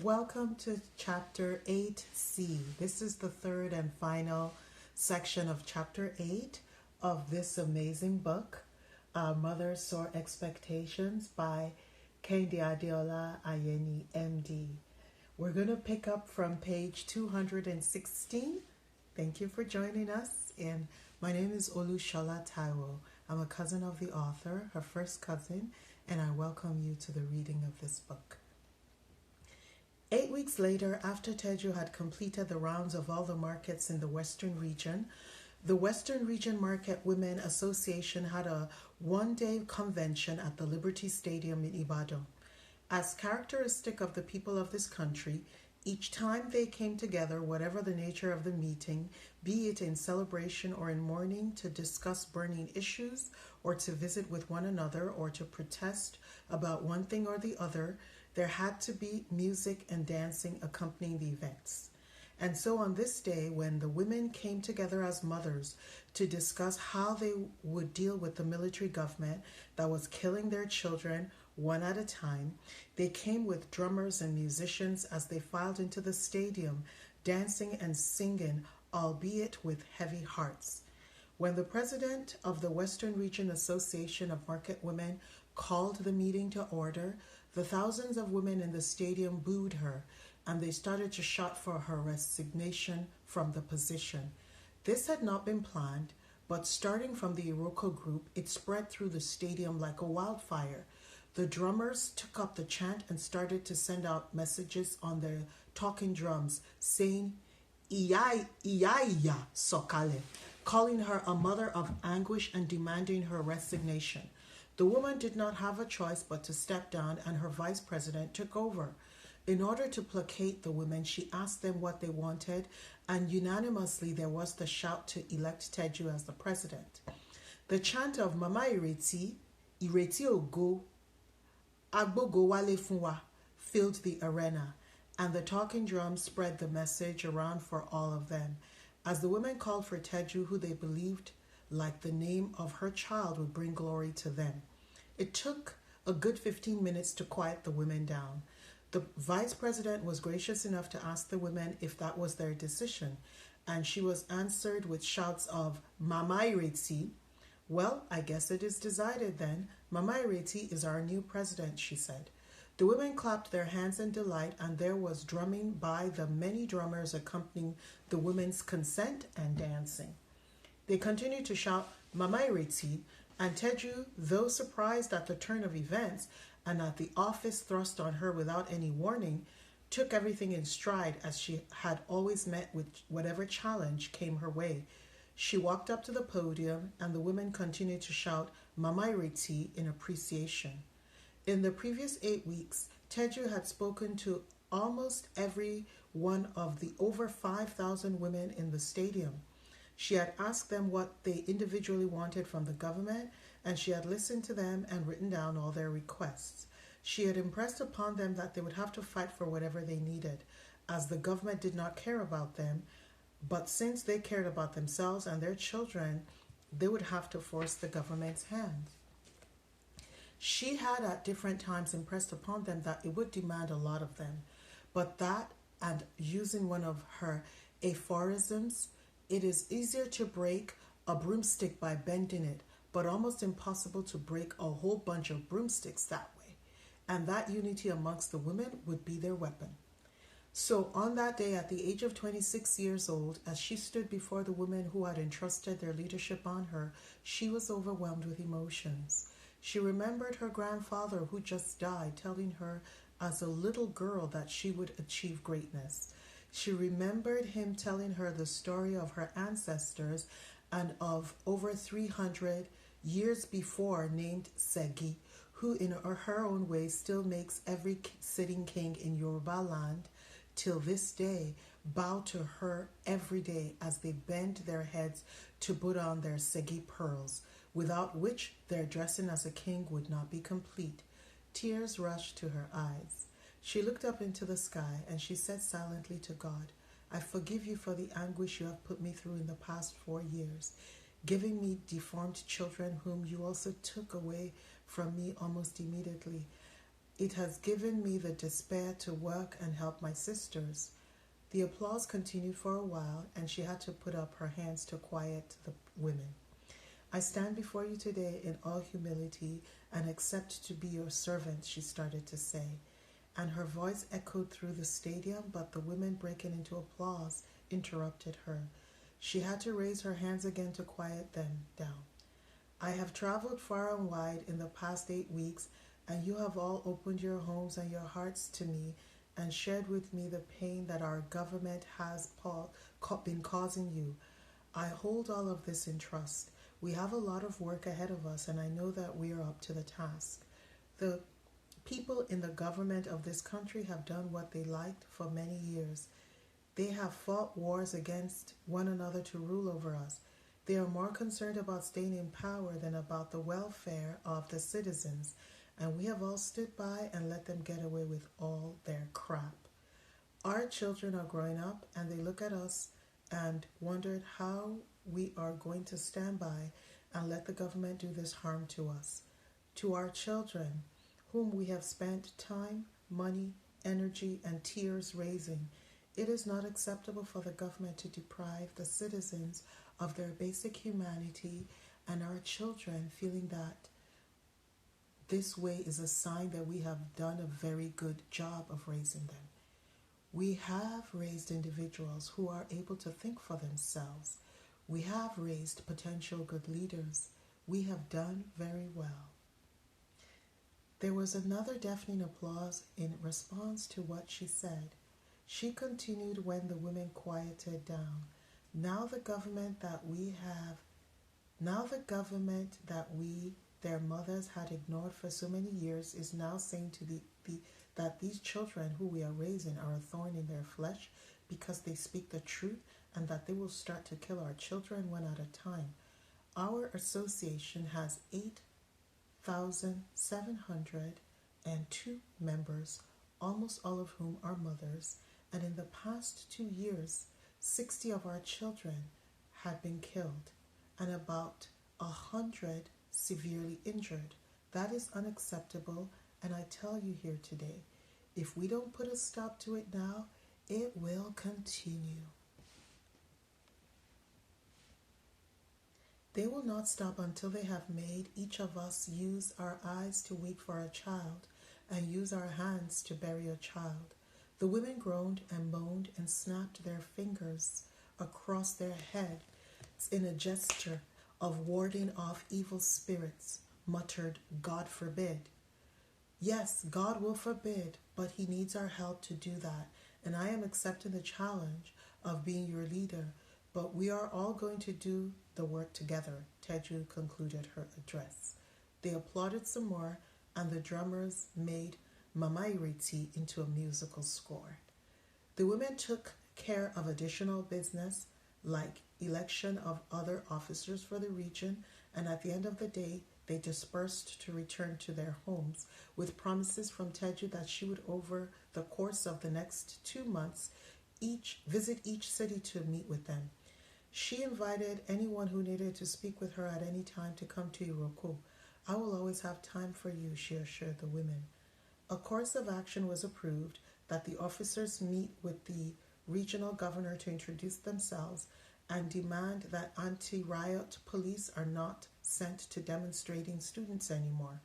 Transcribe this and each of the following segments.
Welcome to Chapter 8C. This is the third and final section of Chapter 8 of this amazing book, Mother's Sore Expectations by Kehinde Adeola Ayeni, MD. We're going to pick up from page 216. Thank you for joining us. And my name is Olushola Taiwo. I'm a cousin of the author, her first cousin, and I welcome you to the reading of this book. 8 weeks later, after Teju had completed the rounds of all the markets in the Western region, the Western Region Market Women Association had a one-day convention at the Liberty Stadium in Ibadan. As characteristic of the people of this country, each time they came together, whatever the nature of the meeting, be it in celebration or in mourning, to discuss burning issues, or to visit with one another, or to protest about one thing or the other, there had to be music and dancing accompanying the events. And so on this day, when the women came together as mothers to discuss how they would deal with the military government that was killing their children one at a time, they came with drummers and musicians as they filed into the stadium, dancing and singing, albeit with heavy hearts. When the president of the Western Region Association of Market Women called the meeting to order, the thousands of women in the stadium booed her, and they started to shout for her resignation from the position. This had not been planned, but starting from the Iroko group, it spread through the stadium like a wildfire. The drummers took up the chant and started to send out messages on their talking drums, saying, "Iyai, Iyaiya Sokale," calling her a mother of anguish and demanding her resignation. The woman did not have a choice but to step down, and her vice president took over. In order to placate the women, she asked them what they wanted, and unanimously there was the shout to elect Teju as the president. The chant of Mama Ireti, Ireti Ogo, Agbogo Wale Funwa filled the arena, and the talking drums spread the message around for all of them. As the women called for Teju, who they believed like the name of her child would bring glory to them. It took a good 15 minutes to quiet the women down. The vice president was gracious enough to ask the women if that was their decision, and she was answered with shouts of "Mama Ireti." "Well, I guess it is decided then. Mama Ireti is our new president," she said. The women clapped their hands in delight, and there was drumming by the many drummers accompanying the women's consent and dancing. They continued to shout "Mama Ireti," and Teju, though surprised at the turn of events and at the office thrust on her without any warning, took everything in stride as she had always met with whatever challenge came her way. She walked up to the podium, and the women continued to shout "Mama Ireti" in appreciation. In the previous 8 weeks, Teju had spoken to almost every one of the over 5,000 women in the stadium. She had asked them what they individually wanted from the government, and she had listened to them and written down all their requests. She had impressed upon them that they would have to fight for whatever they needed, as the government did not care about them, but since they cared about themselves and their children, they would have to force the government's hand. She had at different times impressed upon them that it would demand a lot of them, but that, and using one of her aphorisms, "It is easier to break a broomstick by bending it, but almost impossible to break a whole bunch of broomsticks that way," and that unity amongst the women would be their weapon. So on that day, at the age of 26 years old, as she stood before the women who had entrusted their leadership on her, she was overwhelmed with emotions. She remembered her grandfather who just died, telling her as a little girl that she would achieve greatness. She remembered him telling her the story of her ancestors and of over 300 years before named Segi, who in her own way still makes every sitting king in Yoruba land till this day bow to her every day as they bend their heads to put on their Segi pearls, without which their dressing as a king would not be complete. Tears rushed to her eyes. She looked up into the sky, and she said silently to God, "I forgive you for the anguish you have put me through in the past 4 years, giving me deformed children whom you also took away from me almost immediately. It has given me the despair to work and help my sisters. The applause continued for a while, and she had to put up her hands to quiet the women. I stand before you today in all humility and accept to be your servant, she started to say. And her voice echoed through the stadium, but the women, breaking into applause, interrupted her. She had to raise her hands again to quiet them down. I have traveled far and wide in the past 8 weeks, and you have all opened your homes and your hearts to me and shared with me the pain that our government has been causing you. I hold all of this in trust. We have a lot of work ahead of us, and I know that we are up to the task. The people in the government of this country have done what they liked for many years. They have fought wars against one another to rule over us. They are more concerned about staying in power than about the welfare of the citizens, and we have all stood by and let them get away with all their crap. Our children are growing up, and they look at us and wondered how we are going to stand by and let the government do this harm to us. To our children, whom we have spent time, money, energy, and tears raising, it is not acceptable for the government to deprive the citizens of their basic humanity, and our children feeling that this way is a sign that we have done a very good job of raising them. We have raised individuals who are able to think for themselves. We have raised potential good leaders. We have done very well. There was another deafening applause in response to what she said. She continued when the women quieted down. Now the government that their mothers had ignored for so many years, is now saying to that these children who we are raising are a thorn in their flesh because they speak the truth, and that they will start to kill our children one at a time. Our association has 8,702 members, almost all of whom are mothers, and in the past 2 years, 60 of our children had been killed and about 100 severely injured. That is unacceptable, and I tell you here today, if we don't put a stop to it now, it will continue. They will not stop until they have made each of us use our eyes to weep for a child and use our hands to bury a child. The women groaned and moaned and snapped their fingers across their heads in a gesture of warding off evil spirits, muttered, "God forbid." Yes, God will forbid, but He needs our help to do that, and I am accepting the challenge of being your leader, but we are all going to do the work together, Teju concluded her address. They applauded some more, and the drummers made Mamairiti into a musical score. The women took care of additional business, like election of other officers for the region, and at the end of the day, they dispersed to return to their homes, with promises from Teju that she would, over the course of the next 2 months, visit each city to meet with them. She invited anyone who needed to speak with her at any time to come to Iroko. I will always have time for you, she assured the women. A course of action was approved that the officers meet with the regional governor to introduce themselves and demand that anti-riot police are not sent to demonstrating students anymore.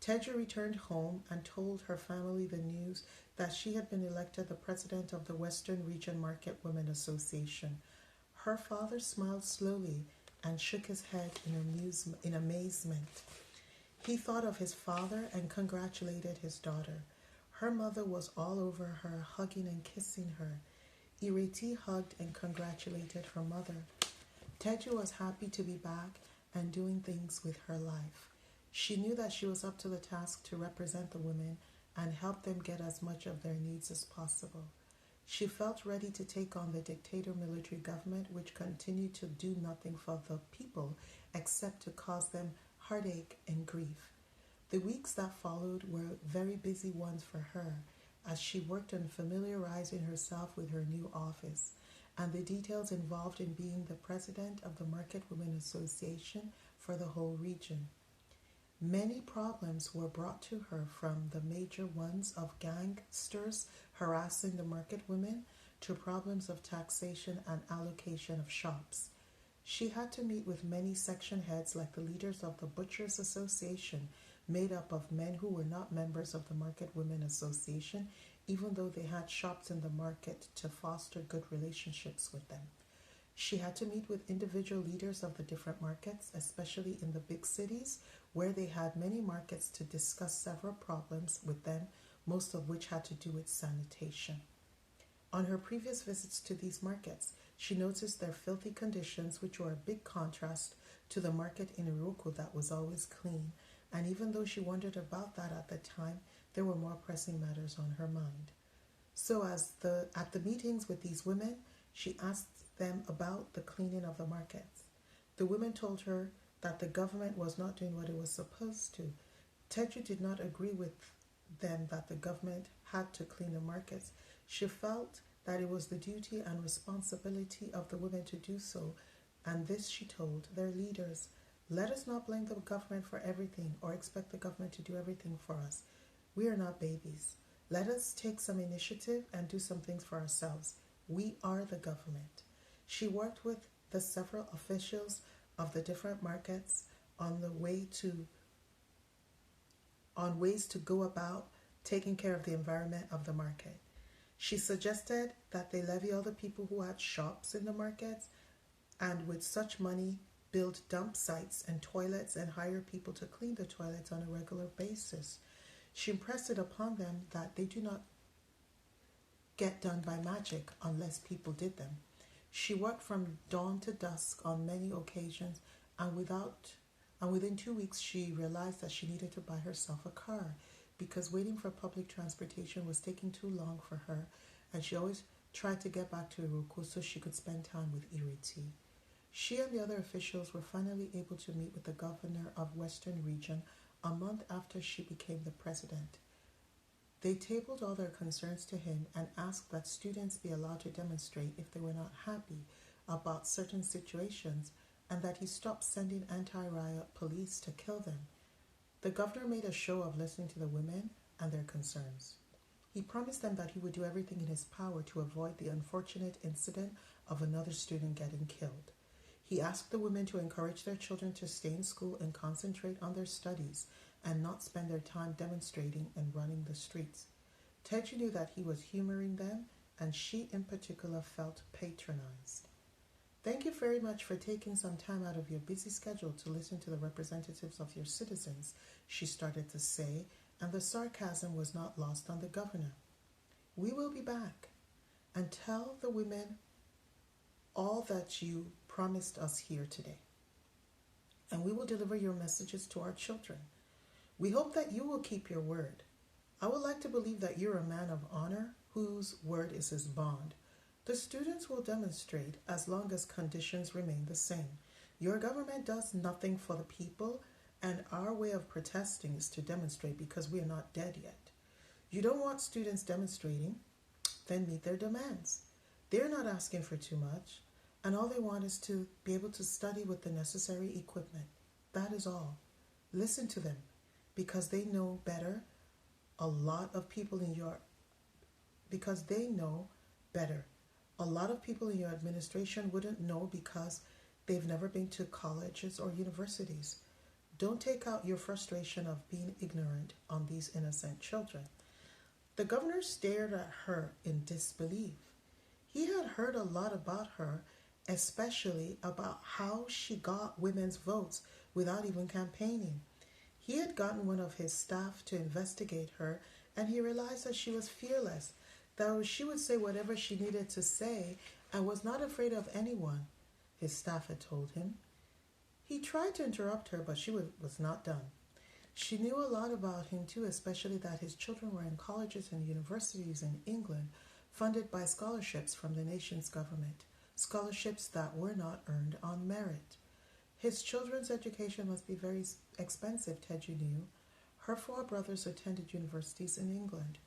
Teju returned home and told her family the news that she had been elected the president of the Western Region Market Women Association. Her father smiled slowly and shook his head in amazement. He thought of his father and congratulated his daughter. Her mother was all over her, hugging and kissing her. Ireti hugged and congratulated her mother. Teju was happy to be back and doing things with her life. She knew that she was up to the task to represent the women and help them get as much of their needs as possible. She felt ready to take on the dictator military government, which continued to do nothing for the people except to cause them heartache and grief. The weeks that followed were very busy ones for her, as she worked on familiarizing herself with her new office and the details involved in being the president of the Market Women Association for the whole region. Many problems were brought to her, from the major ones of gangsters harassing the market women to problems of taxation and allocation of shops. She had to meet with many section heads, like the leaders of the Butchers Association, made up of men who were not members of the Market Women Association, even though they had shops in the market, to foster good relationships with them. She had to meet with individual leaders of the different markets, especially in the big cities, where they had many markets, to discuss several problems with them, most of which had to do with sanitation. On her previous visits to these markets, she noticed their filthy conditions, which were a big contrast to the market in Iroko that was always clean, and even though she wondered about that at the time, there were more pressing matters on her mind. So at the meetings with these women, she asked them about the cleaning of the markets. The women told her that the government was not doing what it was supposed to. Teju did not agree with them that the government had to clean the markets. She felt that it was the duty and responsibility of the women to do so, and this she told their leaders. Let us not blame the government for everything or expect the government to do everything for us. We are not babies. Let us take some initiative and do some things for ourselves. We are the government. She worked with the several officials of the different markets on ways to go about taking care of the environment of the market. She suggested that they levy all the people who had shops in the markets, and with such money build dump sites and toilets and hire people to clean the toilets on a regular basis. She impressed it upon them that they do not get done by magic unless people did them. She worked from dawn to dusk on many occasions, and within 2 weeks she realized that she needed to buy herself a car, because waiting for public transportation was taking too long for her, and she always tried to get back to Iroko so she could spend time with Iriti. She and the other officials were finally able to meet with the governor of Western Region a month after she became the president. They tabled all their concerns to him and asked that students be allowed to demonstrate if they were not happy about certain situations, and that he stop sending anti-riot police to kill them. The governor made a show of listening to the women and their concerns. He promised them that he would do everything in his power to avoid the unfortunate incident of another student getting killed. He asked the women to encourage their children to stay in school and concentrate on their studies, and not spend their time demonstrating and running the streets. Teju knew that he was humoring them, and she in particular felt patronized. Thank you very much for taking some time out of your busy schedule to listen to the representatives of your citizens, she started to say, and the sarcasm was not lost on the governor. We will be back, and tell the women all that you promised us here today, and we will deliver your messages to our children. We hope that you will keep your word. I would like to believe that you're a man of honor whose word is his bond. The students will demonstrate as long as conditions remain the same. Your government does nothing for the people, and our way of protesting is to demonstrate because we are not dead yet. You don't want students demonstrating? Then meet their demands. They're not asking for too much, and all they want is to be able to study with the necessary equipment. That is all. Listen to them, because they know better. A lot of people in your administration wouldn't know, because they've never been to colleges or universities. Don't take out your frustration of being ignorant on these innocent children. The governor stared at her in disbelief. He had heard a lot about her, especially about how she got women's votes without even campaigning. He had gotten one of his staff to investigate her, and he realized that she was fearless, that she would say whatever she needed to say and was not afraid of anyone, his staff had told him. He tried to interrupt her, but she was not done. She knew a lot about him too, especially that his children were in colleges and universities in England, funded by scholarships from the nation's government, scholarships that were not earned on merit. His children's education must be very expensive, Teju knew. Her 4 brothers attended universities in England.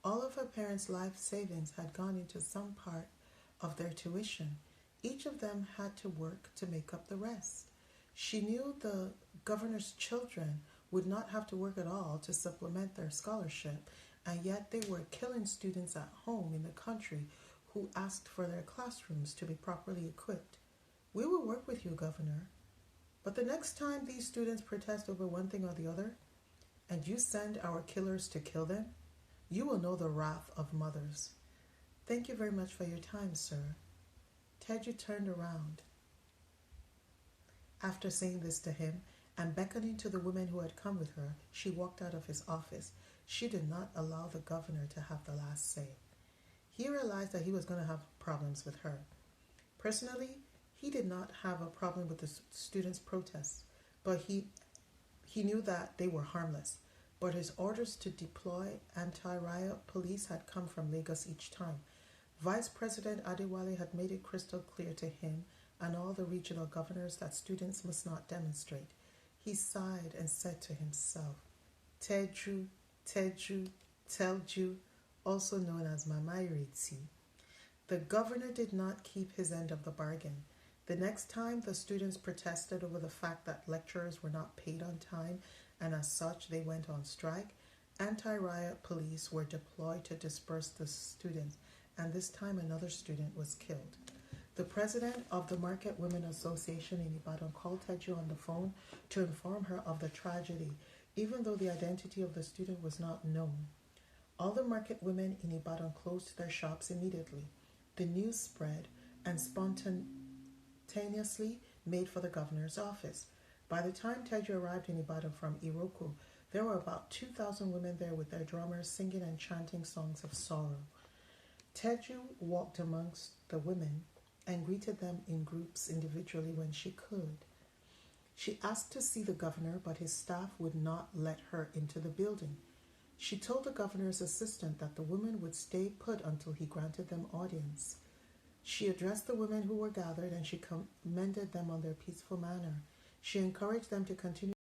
All of her parents' life savings had gone into some part of their tuition. Each of them had to work to make up the rest. She knew the governor's children would not have to work at all to supplement their scholarship, and yet they were killing students at home in the country who asked for their classrooms to be properly equipped. We will work with you, Governor, but the next time these students protest over one thing or the other, and you send our killers to kill them, you will know the wrath of mothers. Thank you very much for your time, sir. Teju turned around after saying this to him, and beckoning to the woman who had come with her, she walked out of his office. She did not allow the governor to have the last say. He realized that he was going to have problems with her. Personally, he did not have a problem with the students' protests, but he knew that they were harmless. But his orders to deploy anti-riot police had come from Lagos each time. Vice President Adewale had made it crystal clear to him and all the regional governors that students must not demonstrate. He sighed and said to himself, Teju, Teju, Telju, also known as Mama Ireti. The governor did not keep his end of the bargain. The next time the students protested over the fact that lecturers were not paid on time, and as such they went on strike, anti-riot police were deployed to disperse the students, and this time another student was killed. The president of the Market Women Association in Ibadan called Teju on the phone to inform her of the tragedy, even though the identity of the student was not known. All the market women in Ibadan closed their shops immediately. The news spread and spontaneously made for the governor's office. By the time Teju arrived in Ibadan from Iroko, there were about 2,000 women there with their drummers singing and chanting songs of sorrow. Teju walked amongst the women and greeted them in groups individually when she could. She asked to see the governor, but his staff would not let her into the building. She told the governor's assistant that the women would stay put until he granted them audience. She addressed the women who were gathered and she commended them on their peaceful manner. She encouraged them to continue